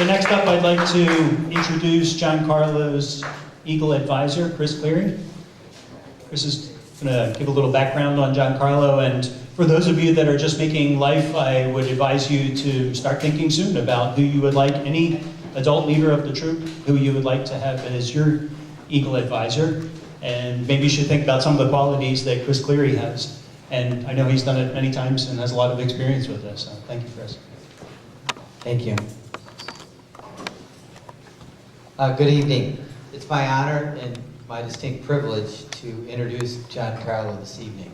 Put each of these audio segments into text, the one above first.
So next up, I'd like to introduce Giancarlo's Eagle advisor, Chris Cleary. Chris is going to give a little background on Giancarlo, and for those of you that are just making life, I would advise you to start thinking soon about who you would like, any adult leader of the troop, who you would like to have as your Eagle advisor, and maybe you should think about some of the qualities that Chris Cleary has. And I know he's done it many times and has a lot of experience with this, so thank you, Chris. Thank you. Good evening. It's my honor and my distinct privilege to introduce Giancarlo this evening.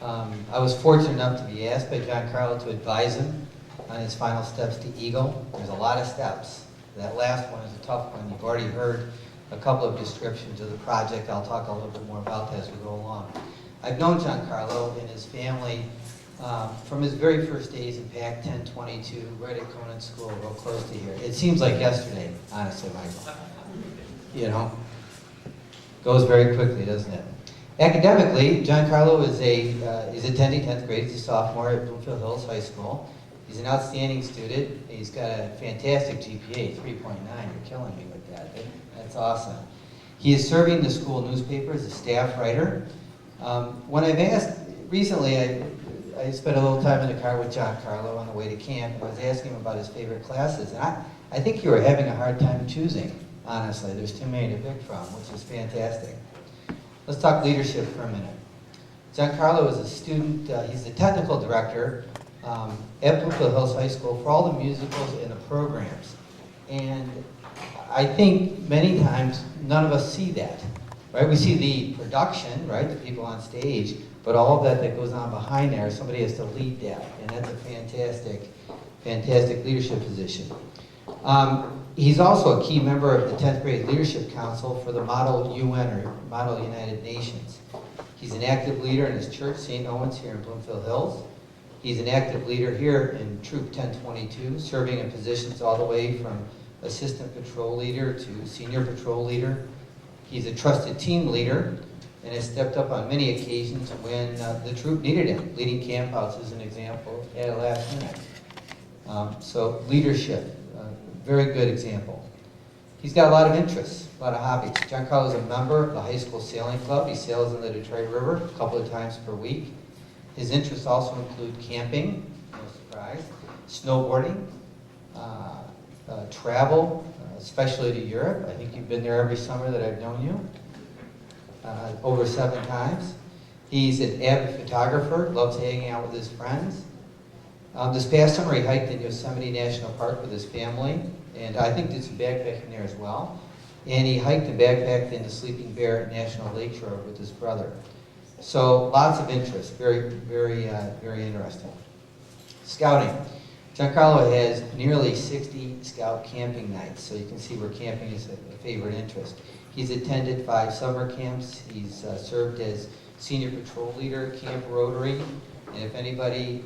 I was fortunate enough to be asked by Giancarlo to advise him on his final steps to Eagle. There's a lot of steps. That last one is a tough one. You've already heard a couple of descriptions of the project. I'll talk a little bit more about that as we go along. I've known Giancarlo and his family from his very first days in PAC 1022, right at Conant School, real close to here. It seems like yesterday, honestly, Michael. You know, goes very quickly, doesn't it? Academically, Giancarlo is he's attending 10th grade. He's a sophomore at Bloomfield Hills High School. He's an outstanding student. He's got a fantastic GPA, 3.9. You're killing me with that. That's awesome. He is serving the school newspaper as a staff writer. When I've asked, recently I spent a little time in the car with Giancarlo on the way to camp, and I was asking him about his favorite classes, and I think you were having a hard time choosing, honestly. There's too many to pick from, which is fantastic. Let's talk leadership for a minute. Giancarlo is a student, he's the technical director at Bloomfield Hills High School for all the musicals and the programs. And I think many times none of us see that, right? We see the production, right, the people on stage, but all of that goes on behind there, somebody has to lead that, and that's a fantastic, fantastic leadership position. He's also a key member of the 10th grade leadership council for the Model UN, or Model United Nations. He's an active leader in his church, St. Owen's, here in Bloomfield Hills. He's an active leader here in Troop 1022, serving in positions all the way from assistant patrol leader to senior patrol leader. He's a trusted team leader and has stepped up on many occasions when the troop needed him, leading campouts as an example at the last minute. So leadership, very good example. He's got a lot of interests, a lot of hobbies. Giancarlo is a member of the high school sailing club. He sails in the Detroit River a couple of times per week. His interests also include camping, no surprise, snowboarding, travel, especially to Europe. I think you've been there every summer that I've known you, over 7 times. He's an avid photographer, loves hanging out with his friends. This past summer he hiked in Yosemite National Park with his family, and I think did some backpacking there as well. And he hiked and backpacked into Sleeping Bear National Lakeshore with his brother. So lots of interest, very, very, very interesting. Scouting. Giancarlo has nearly 60 scout camping nights, so you can see where camping is a favorite interest. He's attended 5 summer camps. He's served as senior patrol leader, Camp Rotary. And if anybody,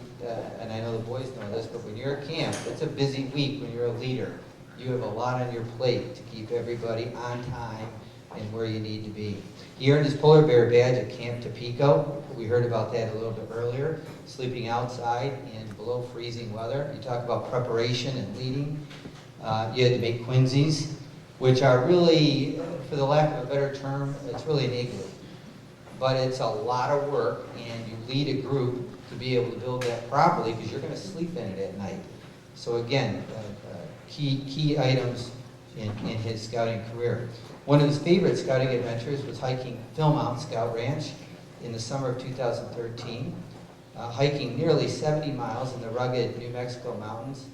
and I know the boys know this, but when you're at camp, it's a busy week when you're a leader. You have a lot on your plate to keep everybody on time and where you need to be. He earned his polar bear badge at Camp Topeka. We heard about that a little bit earlier. Sleeping outside in below freezing weather. You talk about preparation and leading. You had to make quinzies, which are really, for the lack of a better term, it's really an igloo. But it's a lot of work, and you lead a group to be able to build that properly because you're going to sleep in it at night. So again, key items in his scouting career. One of his favorite scouting adventures was hiking Philmount Scout Ranch in the summer of 2013, hiking nearly 70 miles in the rugged New Mexico mountains,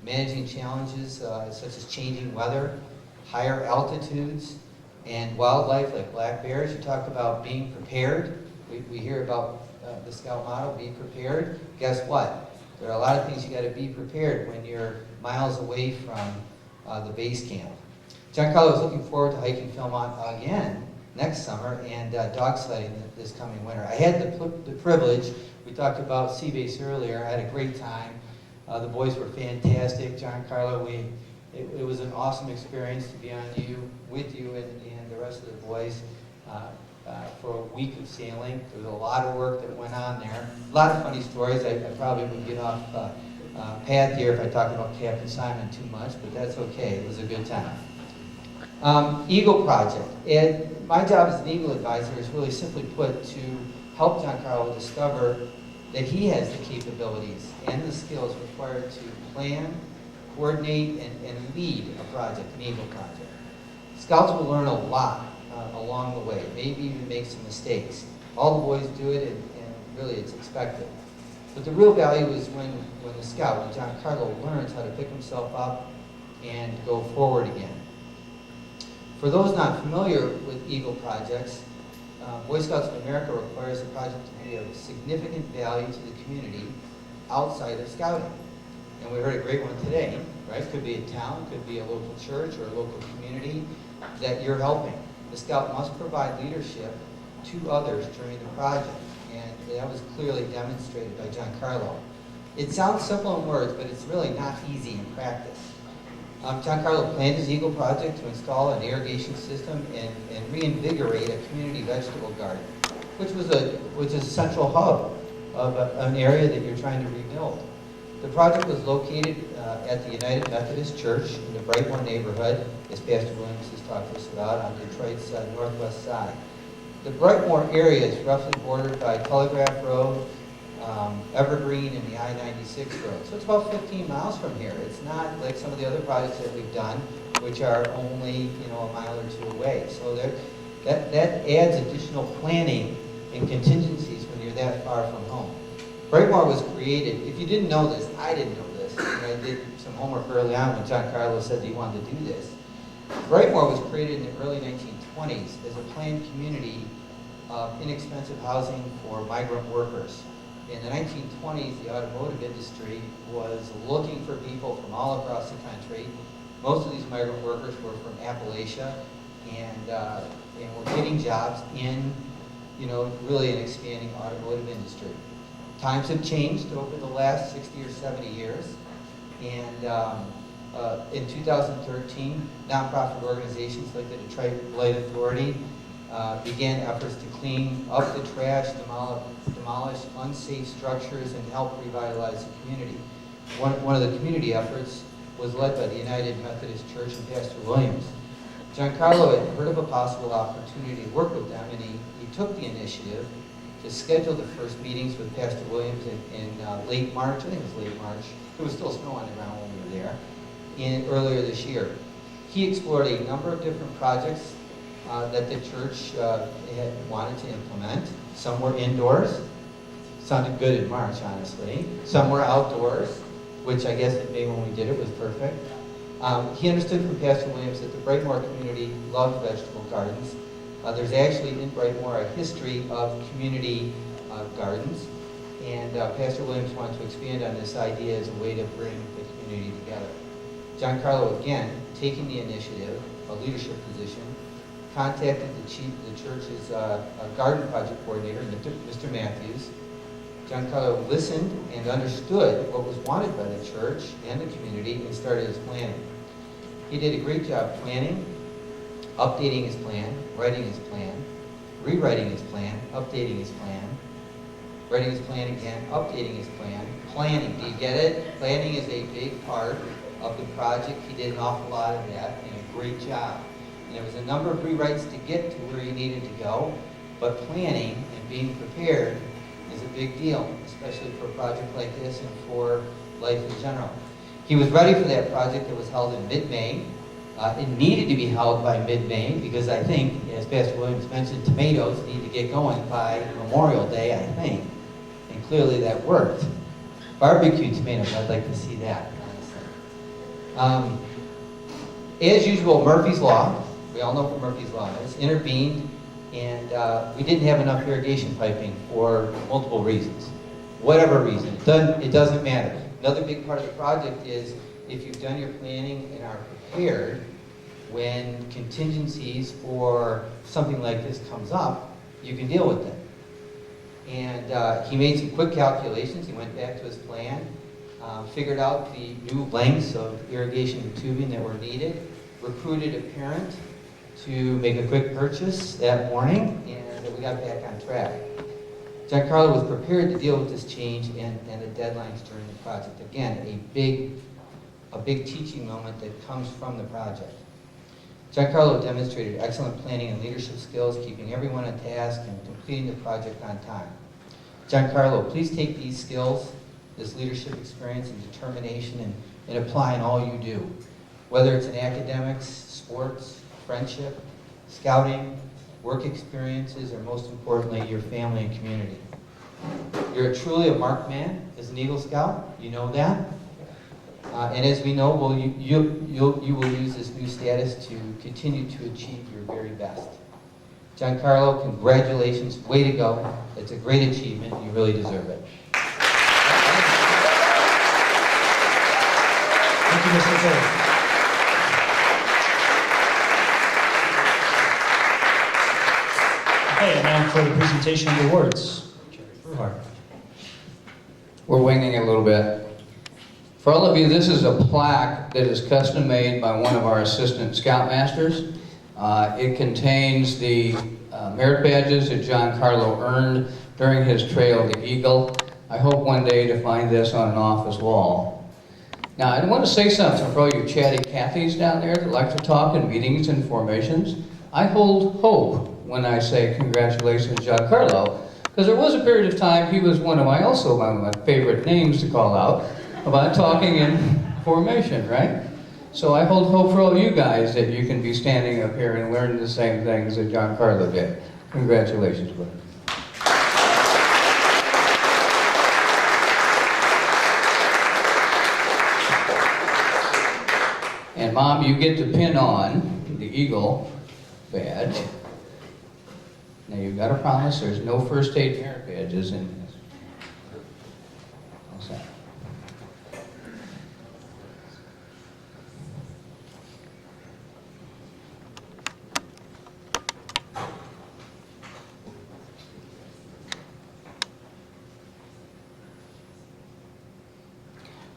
managing challenges such as changing weather, higher altitudes, and wildlife like black bears. You talk about being prepared. We hear about the Scout motto, be prepared. Guess what? There are a lot of things you got to be prepared when you're miles away from the base camp. Giancarlo is looking forward to hiking Philmont again next summer and dog sledding this coming winter. I had the privilege, we talked about Sea Base earlier, I had a great time. The boys were fantastic. Giancarlo, it was an awesome experience to be with you and the rest of the boys for a week of sailing. There was a lot of work that went on there. A lot of funny stories. I probably would get off pad here if I talk about Captain Simon too much, but that's okay. It was a good time. Eagle Project. And my job as an Eagle advisor is really simply put to help Giancarlo discover that he has the capabilities and the skills required to plan, coordinate, and lead a project, an Eagle project. Scouts will learn a lot along the way, maybe even make some mistakes. All the boys do it, and really it's expected. But the real value is when the scout, when Giancarlo, learns how to pick himself up and go forward again. For those not familiar with Eagle projects, Boy Scouts of America requires the project to be of significant value to the community outside of scouting. And we heard a great one today, right? Could be a town, could be a local church or a local community that you're helping. The scout must provide leadership to others during the project, and that was clearly demonstrated by Giancarlo. It sounds simple in words, but it's really not easy in practice. Giancarlo planned his Eagle project to install an irrigation system and reinvigorate a community vegetable garden, which is a central hub of an area that you're trying to rebuild. The project was located at the United Methodist Church in the Brightmoor neighborhood, as Pastor Williams has talked to us about, on Detroit's northwest side. The Brightmoor area is roughly bordered by Telegraph Road, Evergreen, and the I-96 road. So it's about 15 miles from here. It's not like some of the other projects that we've done, which are only a mile or two away. So that adds additional planning and contingencies when you're that far from home. Brightmoor was created, if you didn't know this, I didn't know this, and I did some homework early on when Giancarlo said that he wanted to do this. Brightmoor was created in the early 1920s as a planned community of inexpensive housing for migrant workers. In the 1920s, the automotive industry was looking for people from all across the country. Most of these migrant workers were from Appalachia, and were getting jobs in, really an expanding automotive industry. Times have changed over the last 60 or 70 years, and in 2013, nonprofit organizations like the Detroit Light Authority began efforts to clean up the trash, demolish unsafe structures, and help revitalize the community. One of the community efforts was led by the United Methodist Church and Pastor Williams. Giancarlo had heard of a possible opportunity to work with them, and he took the initiative to schedule the first meetings with Pastor Williams in late March. I think it was late March. It was still snow on the ground when we were there. Earlier this year, he explored a number of different projects that the church had wanted to implement. Some were indoors. Sounded good in March, honestly. Some were outdoors, which I guess maybe when we did it was perfect. He understood from Pastor Williams that the Brightmoor community loved vegetable gardens. There's actually in Brightmoor a history of community gardens, and Pastor Williams wanted to expand on this idea as a way to bring the community together. Giancarlo, again, taking the initiative, a leadership position, contacted the church's garden project coordinator, Mr. Matthews. Giancarlo listened and understood what was wanted by the church and the community and started his planning. He did a great job planning, updating his plan, writing his plan, rewriting his plan, updating his plan, writing his plan again, updating his plan, planning. Do you get it? Planning is a big part of the project. He did an awful lot of that and a great job. And there was a number of rewrites to get to where he needed to go, but planning and being prepared is a big deal, especially for a project like this and for life in general. He was ready for that project that was held in mid-May. It needed to be held by mid-May because I think, as Pastor Williams mentioned, tomatoes need to get going by Memorial Day, I think. And clearly that worked. Barbecue tomatoes, I'd like to see that, honestly. As usual, Murphy's Law, we all know what Murphy's Law is, intervened, and we didn't have enough irrigation piping for multiple reasons. Whatever reason, it doesn't matter. Another big part of the project is if you've done your planning and are prepared, when contingencies for something like this comes up, you can deal with it. And he made some quick calculations. He went back to his plan, figured out the new lengths of irrigation and tubing that were needed, recruited a parent to make a quick purchase that morning, and we got back on track. Giancarlo was prepared to deal with this change and the deadlines during the project. Again, a big teaching moment that comes from the project. Giancarlo demonstrated excellent planning and leadership skills, keeping everyone on task and completing the project on time. Giancarlo, please take these skills, this leadership experience and determination and apply in all you do. Whether it's in academics, sports, friendship, scouting, work experiences, or most importantly, your family and community. You're truly a marked man as an Eagle Scout, you know that. And as we know, well, you will use this new status to continue to achieve your very best. Giancarlo, congratulations, way to go. It's a great achievement, you really deserve it. Thank you, Mr. Perry. Okay, and now for the presentation of the awards. Jerry Fruhart. We're winging it a little bit. For all of you, this is a plaque that is custom made by one of our assistant scoutmasters. It contains the merit badges that Giancarlo earned during his trail to Eagle. I hope one day to find this on an office wall. Now, I want to say something for all you chatty Cathys down there that like to talk in meetings and formations. I hold hope when I say congratulations, Giancarlo, because there was a period of time he was one of my favorite names to call out about talking in formation, right? So I hold hope for all you guys that you can be standing up here and learn the same things that Giancarlo did. Congratulations, brother. And Mom, you get to pin on the Eagle badge. Now you've got to promise there's no first aid merit badges in this. What's that?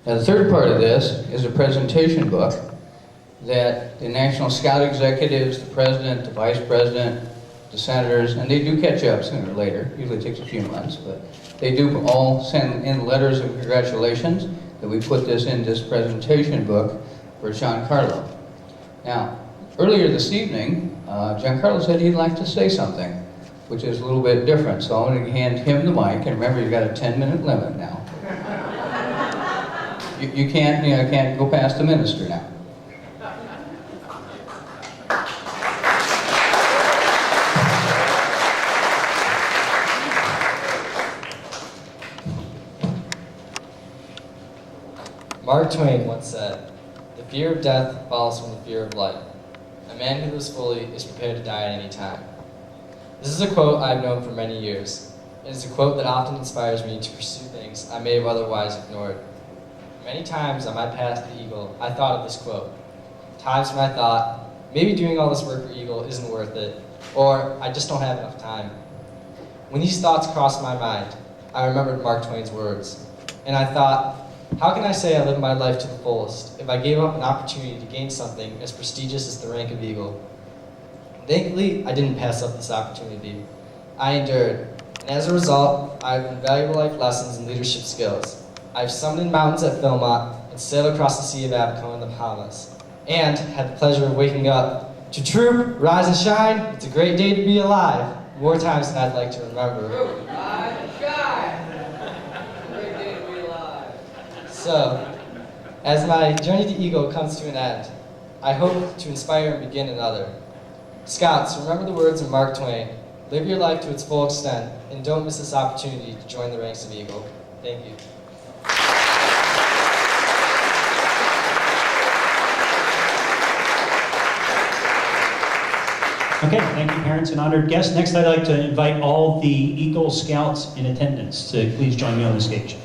Now the third part of this is a presentation book that the National Scout executives, the president, the vice president, the senators, and they do catch up sooner or later, usually takes a few months, but they do all send in letters of congratulations that we put this in this presentation book for Giancarlo. Now, earlier this evening, Giancarlo said he'd like to say something, which is a little bit different, so I'm going to hand him the mic, and remember you've got a 10-minute limit now. You can't go past the minister now. Mark Twain once said, "The fear of death follows from the fear of life. A man who lives fully is prepared to die at any time." This is a quote I've known for many years. It is a quote that often inspires me to pursue things I may have otherwise ignored. Many times on my path to Eagle, I thought of this quote. Times when I thought, maybe doing all this work for Eagle isn't worth it, or I just don't have enough time. When these thoughts crossed my mind, I remembered Mark Twain's words, and I thought, how can I say I lived my life to the fullest if I gave up an opportunity to gain something as prestigious as the rank of Eagle? Thankfully, I didn't pass up this opportunity. I endured, and as a result, I have invaluable life lessons and leadership skills. I've summited mountains at Philmont and sailed across the Sea of Abaco in the Bahamas, and had the pleasure of waking up to troop, rise and shine. It's a great day to be alive, more times than I'd like to remember. Troop, rise and shine. Great day to be alive. So, as my journey to Eagle comes to an end, I hope to inspire and begin another. Scouts, remember the words of Mark Twain. Live your life to its full extent, and don't miss this opportunity to join the ranks of Eagle. Thank you. Okay, thank you, parents and honored guests. Next, I'd like to invite all the Eagle Scouts in attendance to please join me on the stage.